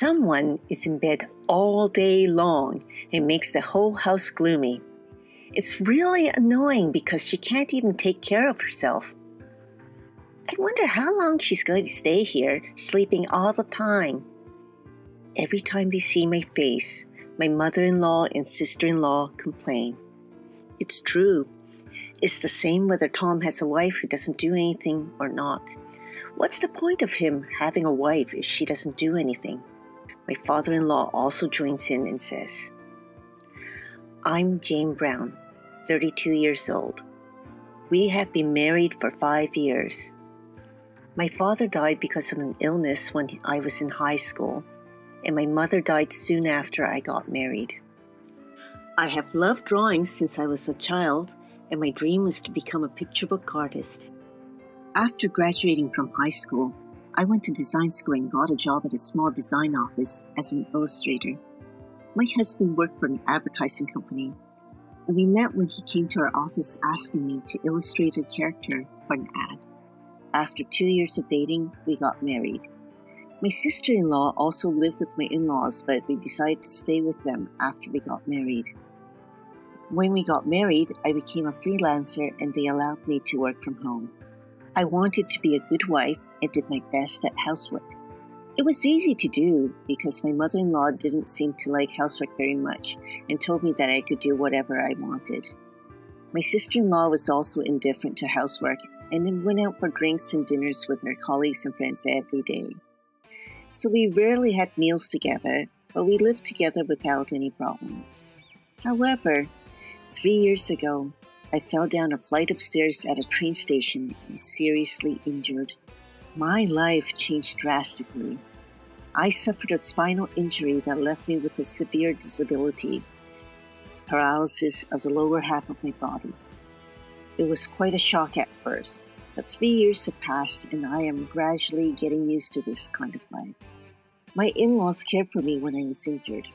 Someone is in bed all day long and makes the whole house gloomy. It's really annoying because she can't even take care of herself. I wonder how long she's going to stay here, sleeping all the time. Every time they see my face, my mother-in-law and sister-in-law complain. It's true. It's the same whether Tom has a wife who doesn't do anything or not. What's the point of him having a wife if she doesn't do anything? My father-in-law also joins in and says, I'm Jane Brown, 32 years old. We have been married for 5 years. My father died because of an illness when I was in high school, and my mother died soon after I got married. I have loved drawing since I was a child, and my dream was to become a picture book artist. After graduating from high school, I went to design school and got a job at a small design office as an illustrator. My husband worked for an advertising company, and we met when he came to our office asking me to illustrate a character for an ad. After 2 years of dating, we got married. My sister-in-law also lived with my in-laws, but we decided to stay with them after we got married. When we got married, I became a freelancer and they allowed me to work from home. I wanted to be a good wife and did my best at housework. It was easy to do because my mother-in-law didn't seem to like housework very much and told me that I could do whatever I wanted. My sister-in-law was also indifferent to housework and then went out for drinks and dinners with her colleagues and friends every day. So we rarely had meals together, but we lived together without any problem. However, 3 years ago, I fell down a flight of stairs at a train station and was seriously injured. My life changed drastically. I suffered a spinal injury that left me with a severe disability, paralysis of the lower half of my body. It was quite a shock at first, but 3 years have passed and I am gradually getting used to this kind of life. My in-laws cared for me when I was injured,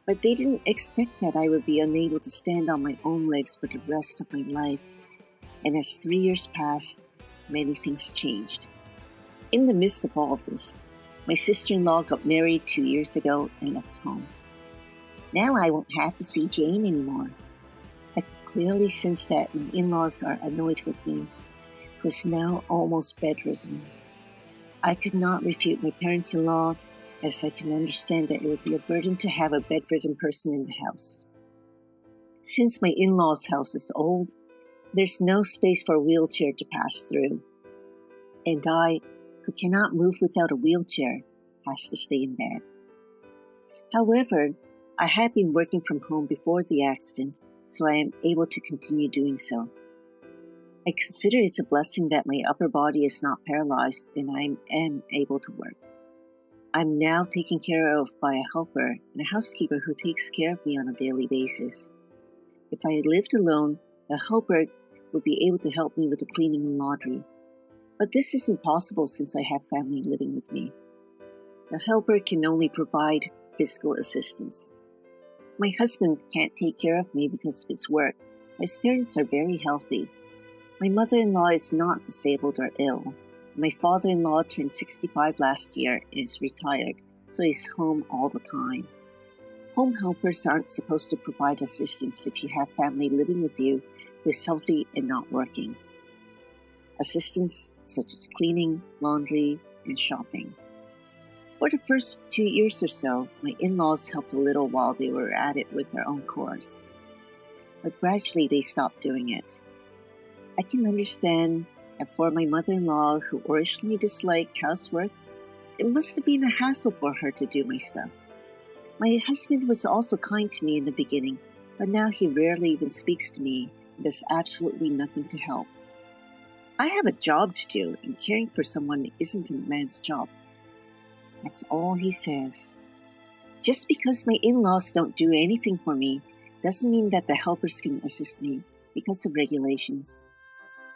but they didn't expect that I would be unable to stand on my own legs for the rest of my life. And as 3 years passed, many things changed. In the midst of all of this, my sister-in-law got married 2 years ago and left home. Now I won't have to see Jane anymore. I could clearly sense that my in-laws are annoyed with me, who is now almost bedridden. I could not refute my parents-in-law, as I can understand that it would be a burden to have a bedridden person in the house. Since my in-laws' house is old, there's no space for a wheelchair to pass through. And I, who cannot move without a wheelchair, has to stay in bed. However, I had been working from home before the accident, so I am able to continue doing so. I consider it a blessing that my upper body is not paralyzed and I am able to work. I'm now taken care of by a helper and a housekeeper who takes care of me on a daily basis. If I had lived alone, a helper would be able to help me with the cleaning and laundry. But this isn't possible since I have family living with me. The helper can only provide physical assistance. My husband can't take care of me because of his work. My parents are very healthy. My mother-in-law is not disabled or ill. My father-in-law turned 65 last year and is retired, so he's home all the time. Home helpers aren't supposed to provide assistance if you have family living with you who is healthy and not working. Assistance such as cleaning, laundry, and shopping. For the first 2 years or so, my in-laws helped a little while they were at it with their own chores. But gradually they stopped doing it. I can understand that for my mother-in-law, who originally disliked housework, it must have been a hassle for her to do my stuff. My husband was also kind to me in the beginning, but now he rarely even speaks to me and does absolutely nothing to help. I have a job to do, and caring for someone isn't a man's job. That's all he says. Just because my in-laws don't do anything for me doesn't mean that the helpers can assist me because of regulations.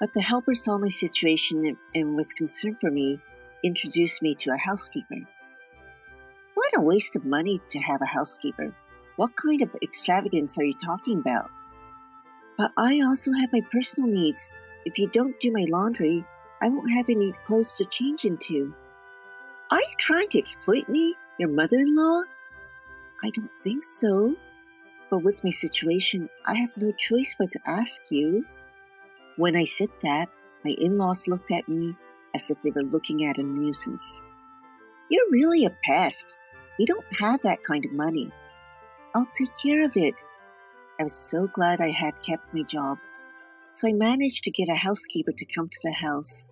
But the helper saw my situation and with concern for me, introduced me to a housekeeper. What a waste of money to have a housekeeper. What kind of extravagance are you talking about? But I also have my personal needs. If you don't do my laundry, I won't have any clothes to change into. Are you trying to exploit me? Your mother-in-law? I don't think so. But with my situation, I have no choice but to ask you. When I said that, my in-laws looked at me as if they were looking at a nuisance. You're really a pest. We don't have that kind of money. I'll take care of it. I was so glad I had kept my job. So I managed to get a housekeeper to come to the house.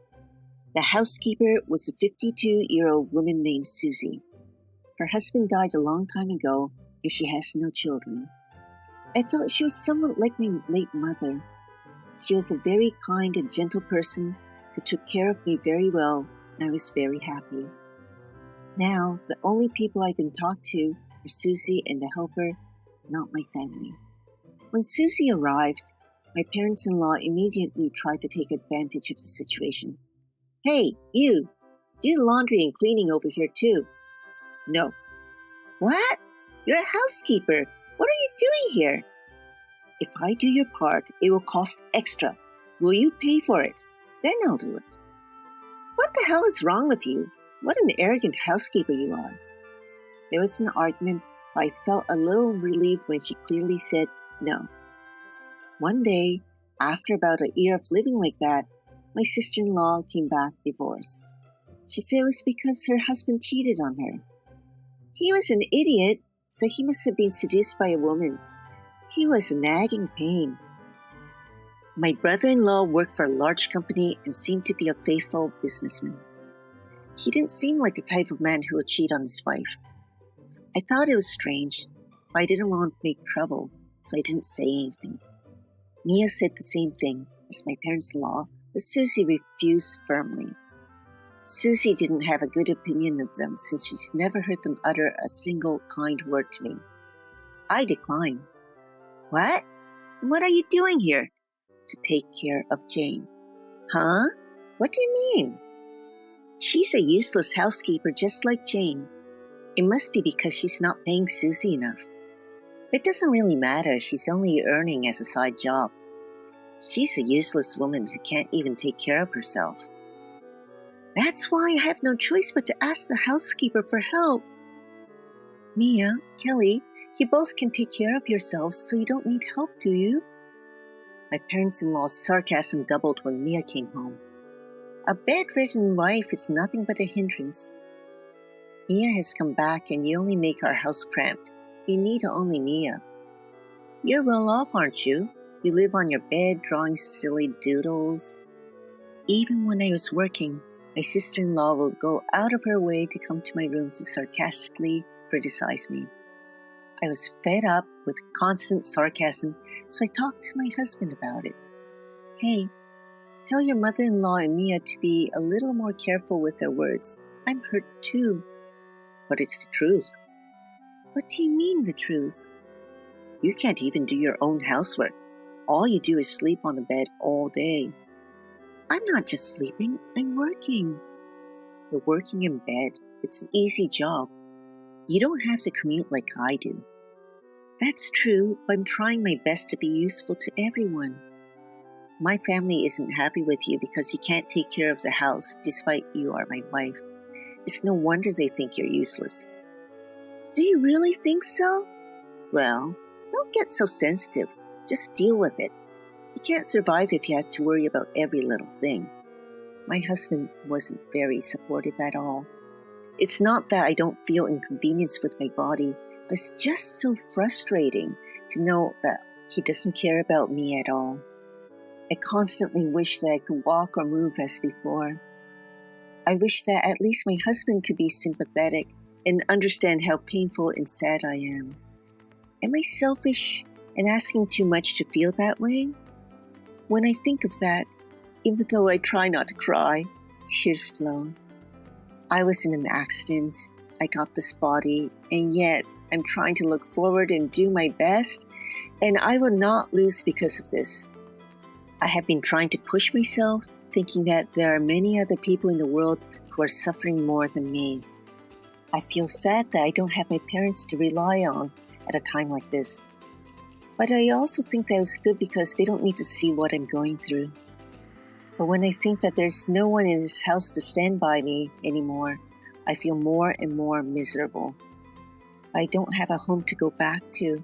The housekeeper was a 52-year-old woman named Susie. Her husband died a long time ago, and she has no children. I felt she was somewhat like my late mother. She was a very kind and gentle person who took care of me very well, and I was very happy. Now, the only people I can talk to are Susie and the helper, not my family. When Susie arrived, my parents-in-law immediately tried to take advantage of the situation. Hey, you! Do the laundry and cleaning over here too. No. What? You're a housekeeper. What are you doing here? If I do your part, it will cost extra. Will you pay for it? Then I'll do it. What the hell is wrong with you? What an arrogant housekeeper you are. There was an argument, but I felt a little relieved when she clearly said no. One day, after about a year of living like that, my sister-in-law came back divorced. She said it was because her husband cheated on her. He was an idiot, so he must have been seduced by a woman. He was a nagging pain. My brother-in-law worked for a large company and seemed to be a faithful businessman. He didn't seem like the type of man who would cheat on his wife. I thought it was strange, but I didn't want to make trouble, so I didn't say anything. Mia said the same thing as my parents-in-law, but Susie refused firmly. Susie didn't have a good opinion of them since she's never heard them utter a single kind word to me. I declined. What? What are you doing here? To take care of Jane. Huh? What do you mean? She's a useless housekeeper just like Jane. It must be because she's not paying Susie enough. It doesn't really matter, she's only earning as a side job. She's a useless woman who can't even take care of herself. That's why I have no choice but to ask the housekeeper for help. Mia, Kelly, you both can take care of yourselves, so you don't need help, do you? My parents-in-law's sarcasm doubled when Mia came home. A bedridden wife is nothing but a hindrance. Mia has come back and you only make our house cramped. We need only Mia. You're well off, aren't you? You live on your bed drawing silly doodles. Even when I was working, my sister-in-law would go out of her way to come to my room to sarcastically criticize me. I was fed up with constant sarcasm, so I talked to my husband about it. Hey, tell your mother-in-law and Mia to be a little more careful with their words. I'm hurt too. But it's the truth. What do you mean, the truth? You can't even do your own housework. All you do is sleep on the bed all day. I'm not just sleeping, I'm working. You're working in bed. It's an easy job. You don't have to commute like I do. That's true, but I'm trying my best to be useful to everyone. My family isn't happy with you because you can't take care of the house despite you are my wife. It's no wonder they think you're useless. Do you really think so? Well, don't get so sensitive. Just deal with it. You can't survive if you have to worry about every little thing. My husband wasn't very supportive at all. It's not that I don't feel inconvenience with my body, but it's just so frustrating to know that he doesn't care about me at all. I constantly wish that I could walk or move as before. I wish that at least my husband could be sympathetic and understand how painful and sad I am. Am I selfish and asking too much to feel that way? When I think of that, even though I try not to cry, tears flow. I was in an accident, I got this body, and yet I'm trying to look forward and do my best, and I will not lose because of this. I have been trying to push myself, thinking that there are many other people in the world who are suffering more than me. I feel sad that I don't have my parents to rely on at a time like this. But I also think that it's good because they don't need to see what I'm going through. But when I think that there's no one in this house to stand by me anymore, I feel more and more miserable. I don't have a home to go back to.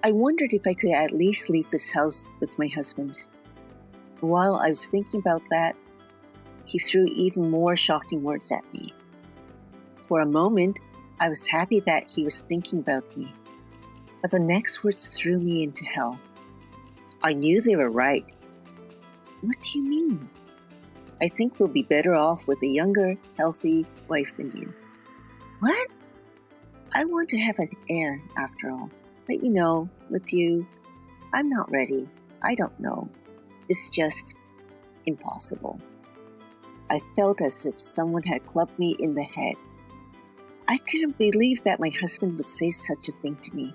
I wondered if I could at least leave this house with my husband. While I was thinking about that, he threw even more shocking words at me. For a moment, I was happy that he was thinking about me. But the next words threw me into hell. I knew they were right. What do you mean? I think they'll be better off with a younger, healthy wife than you. What? I want to have an heir, after all. But with you, I'm not ready. I don't know. It's just impossible. I felt as if someone had clubbed me in the head. I couldn't believe that my husband would say such a thing to me.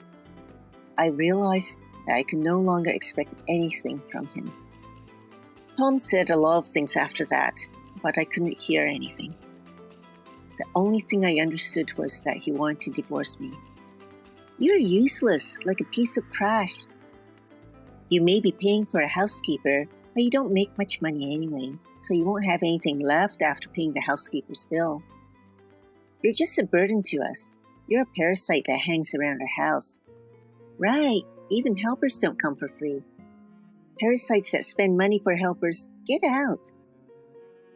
I realized that I could no longer expect anything from him. Tom said a lot of things after that, but I couldn't hear anything. The only thing I understood was that he wanted to divorce me. You're useless, like a piece of trash. You may be paying for a housekeeper, but you don't make much money anyway, so you won't have anything left after paying the housekeeper's bill. You're just a burden to us. You're a parasite that hangs around our house. Right, even helpers don't come for free. Parasites that spend money for helpers, get out.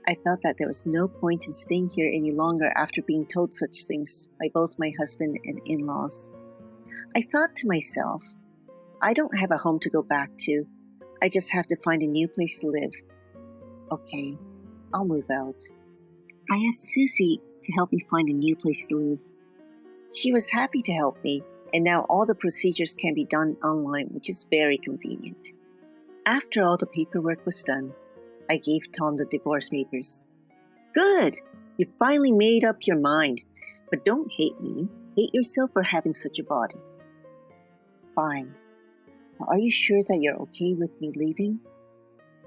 I felt that there was no point in staying here any longer after being told such things by both my husband and in-laws. I thought to myself, I don't have a home to go back to. I just have to find a new place to live. Okay, I'll move out. I asked Susie to help me find a new place to live. She was happy to help me, and now all the procedures can be done online, which is very convenient. After all the paperwork was done, I gave Tom the divorce papers. Good! You finally made up your mind. But don't hate me. Hate yourself for having such a body. Fine. But are you sure that you're okay with me leaving?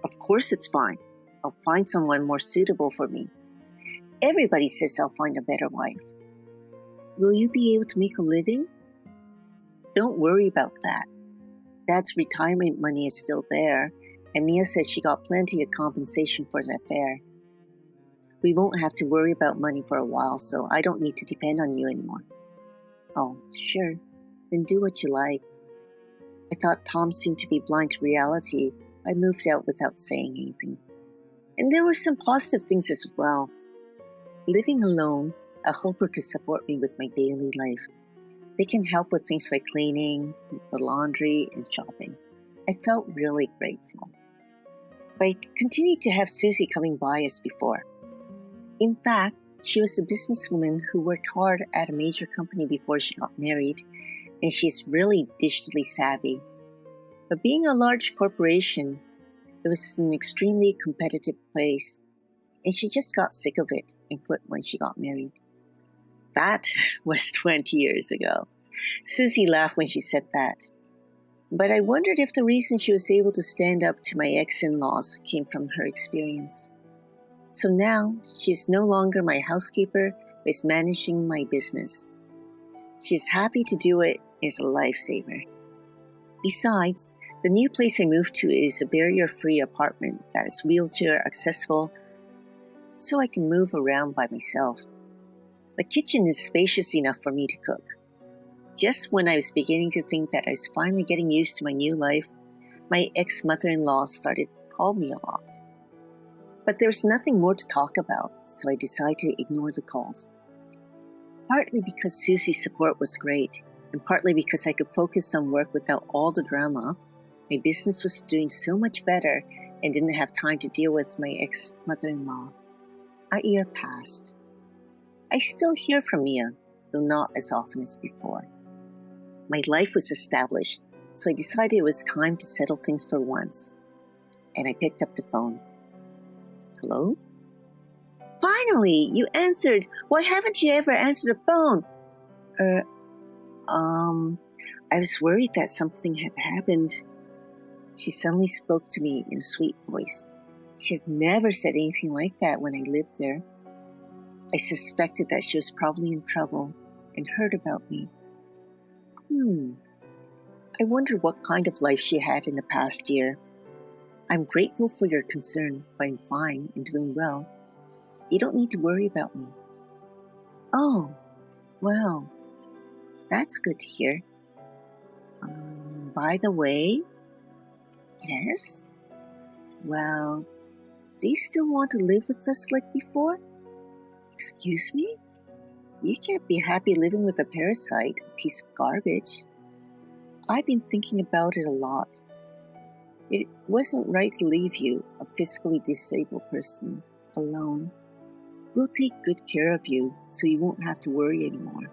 Of course it's fine. I'll find someone more suitable for me. Everybody says I'll find a better wife. Will you be able to make a living? Don't worry about that. Dad's retirement money is still there, and Mia says she got plenty of compensation for the affair. We won't have to worry about money for a while, so I don't need to depend on you anymore. Oh, sure. Then do what you like. I thought Tom seemed to be blind to reality. I moved out without saying anything. And there were some positive things as well. Living alone, a helper could support me with my daily life. They can help with things like cleaning, the laundry, and shopping. I felt really grateful. But I continued to have Susie coming by as before. In fact, she was a businesswoman who worked hard at a major company before she got married, and she's really digitally savvy. But being a large corporation, it was an extremely competitive place, and she just got sick of it and quit when she got married. That was 20 years ago. Susie laughed when she said that. But I wondered if the reason she was able to stand up to my ex-in-laws came from her experience. So now, she is no longer my housekeeper, but is managing my business. She is happy to do it and is a lifesaver. Besides, the new place I moved to is a barrier-free apartment that is wheelchair accessible, so I can move around by myself. The kitchen is spacious enough for me to cook. Just when I was beginning to think that I was finally getting used to my new life, my ex-mother-in-law started to call me a lot. But there was nothing more to talk about, so I decided to ignore the calls. Partly because Susie's support was great, and partly because I could focus on work without all the drama, my business was doing so much better and didn't have time to deal with my ex-mother-in-law. A year passed. I still hear from Mia, though not as often as before. My life was established, so I decided it was time to settle things for once. And I picked up the phone. Hello? Finally, you answered. Why haven't you ever answered the phone? I was worried that something had happened. She suddenly spoke to me in a sweet voice. She had never said anything like that when I lived there. I suspected that she was probably in trouble and heard about me. I wondered what kind of life she had in the past year. I'm grateful for your concern, but I'm fine and doing well. You don't need to worry about me. Oh, well, that's good to hear. By the way, yes? Well, do you still want to live with us like before? Excuse me? You can't be happy living with a parasite, a piece of garbage. I've been thinking about it a lot. It wasn't right to leave you, a physically disabled person, alone. We'll take good care of you so you won't have to worry anymore.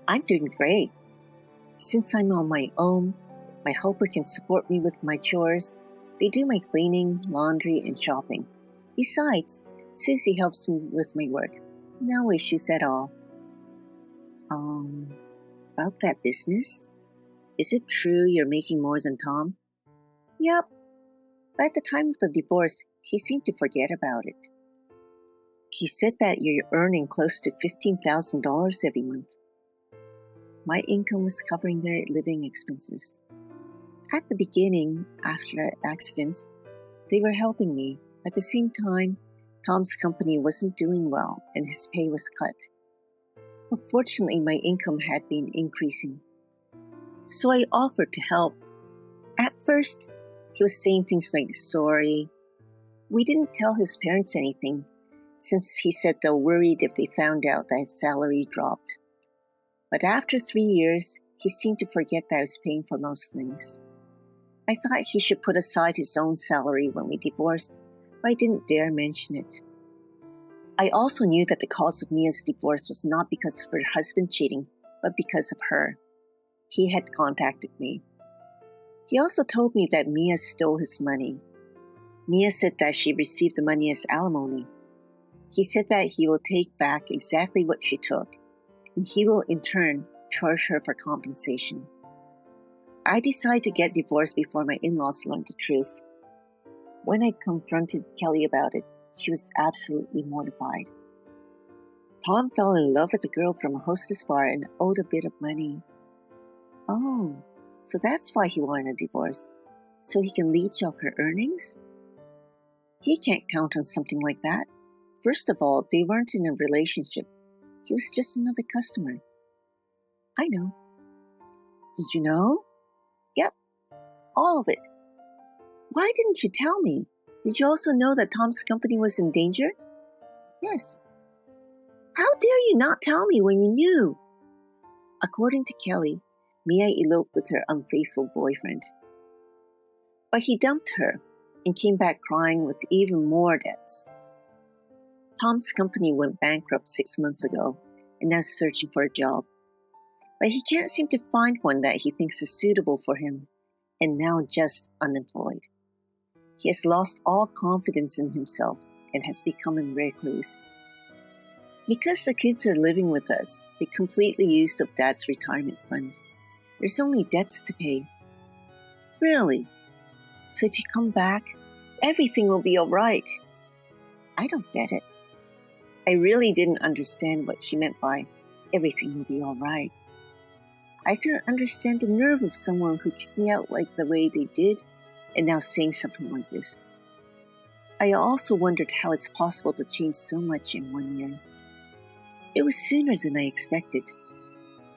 I'm doing great. Since I'm on my own, my helper can support me with my chores. They do my cleaning, laundry, and shopping. Besides, Susie helps me with my work. No issues at all. About that business? Is it true you're making more than Tom? Yep. But at the time of the divorce, he seemed to forget about it. He said that you're earning close to $15,000 every month. My income was covering their living expenses. At the beginning, after that accident, they were helping me. At the same time, Tom's company wasn't doing well and his pay was cut. But fortunately, my income had been increasing. So I offered to help. At first, he was saying things like, sorry. We didn't tell his parents anything, since he said they were worried if they found out that his salary dropped. But after 3 years, he seemed to forget that I was paying for most things. I thought he should put aside his own salary when we divorced, but I didn't dare mention it. I also knew that the cause of Mia's divorce was not because of her husband cheating, but because of her. He had contacted me. He also told me that Mia stole his money. Mia said that she received the money as alimony. He said that he will take back exactly what she took, and he will in turn charge her for compensation. I decided to get divorced before my in-laws learned the truth. When I confronted Kelly about it, she was absolutely mortified. Tom fell in love with a girl from a hostess bar and owed a bit of money. Oh, so that's why he wanted a divorce, so he can leech off her earnings? He can't count on something like that. First of all, they weren't in a relationship. He was just another customer. I know. Did you know? Yep, all of it. Why didn't you tell me? Did you also know that Tom's company was in danger? Yes. How dare you not tell me when you knew? According to Kelly, Mia eloped with her unfaithful boyfriend. But he dumped her and came back crying with even more debts. Tom's company went bankrupt 6 months ago and now is searching for a job. But he can't seem to find one that he thinks is suitable for him, and now just unemployed. He has lost all confidence in himself and has become a recluse. Because the kids are living with us, they completely used up Dad's retirement fund. There's only debts to pay. Really? So if you come back, everything will be all right. I don't get it. I really didn't understand what she meant by everything will be all right. I couldn't understand the nerve of someone who kicked me out like the way they did and now saying something like this. I also wondered how it's possible to change so much in 1 year. It was sooner than I expected.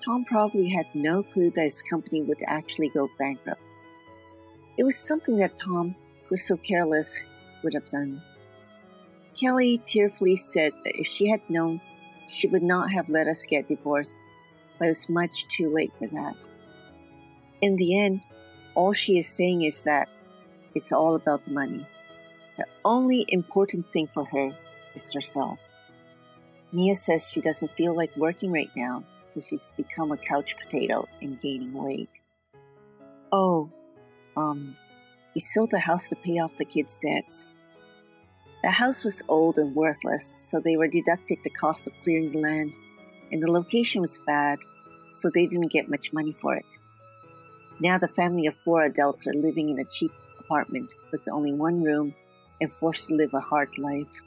Tom probably had no clue that his company would actually go bankrupt. It was something that Tom, who was so careless, would have done. Kelly tearfully said that if she had known, she would not have let us get divorced, but it was much too late for that. In the end, all she is saying is that it's all about the money. The only important thing for her is herself. Mia says she doesn't feel like working right now, so she's become a couch potato and gaining weight. Oh, we sold the house to pay off the kids' debts. The house was old and worthless, so they were deducted the cost of clearing the land, and the location was bad, so they didn't get much money for it. Now the family of 4 adults are living in a cheap apartment with only 1 room and forced to live a hard life.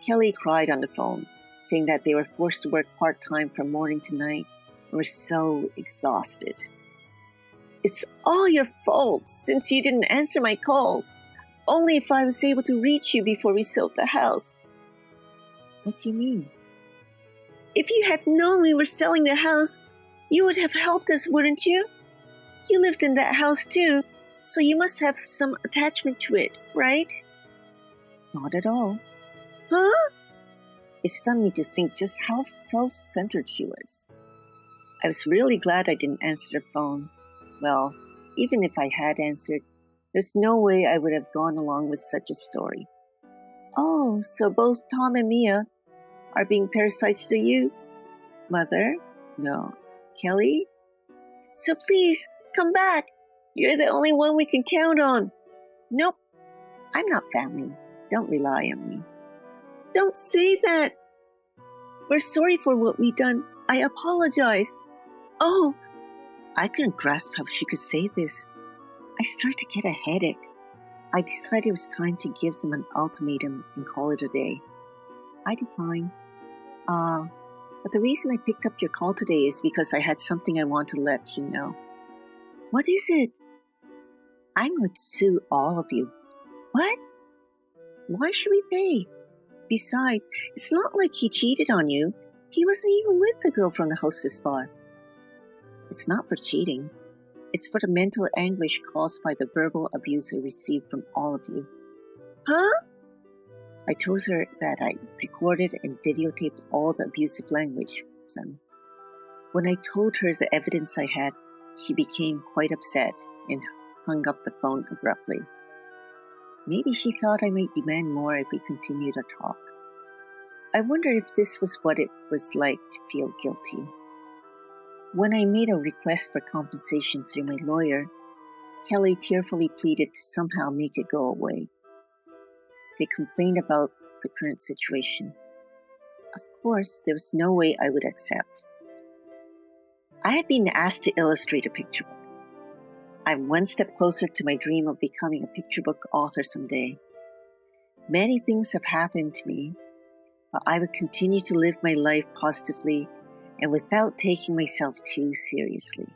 Kelly cried on the phone, saying that they were forced to work part-time from morning to night and were so exhausted. It's all your fault, since you didn't answer my calls. Only if I was able to reach you before we sold the house. What do you mean? If you had known we were selling the house, you would have helped us, wouldn't you? You lived in that house too, so you must have some attachment to it, right? Not at all. Huh? It stunned me to think just how self-centered she was. I was really glad I didn't answer the phone. Well, even if I had answered, there's no way I would have gone along with such a story. Oh, so both Tom and Mia are being parasites to you? Mother? No. Kelly? So please, come back. You're the only one we can count on. Nope. I'm not family. Don't rely on me. Don't say that. We're sorry for what we done. I apologize. Oh, I couldn't grasp how she could say this. I started to get a headache. I decided it was time to give them an ultimatum and call it a day. I declined. But the reason I picked up your call today is because I had something I want to let you know. What is it? I'm going to sue all of you. What? Why should we pay? Besides, it's not like he cheated on you. He wasn't even with the girl from the hostess bar. It's not for cheating. It's for the mental anguish caused by the verbal abuse I received from all of you. Huh? I told her that I recorded and videotaped all the abusive language from them. When I told her the evidence I had, she became quite upset and hung up the phone abruptly. Maybe she thought I might demand more if we continued our talk. I wonder if this was what it was like to feel guilty. When I made a request for compensation through my lawyer, Kelly tearfully pleaded to somehow make it go away. They complained about the current situation. Of course, there was no way I would accept. I had been asked to illustrate a picture book. I'm one step closer to my dream of becoming a picture book author someday. Many things have happened to me, but I would continue to live my life positively and without taking myself too seriously.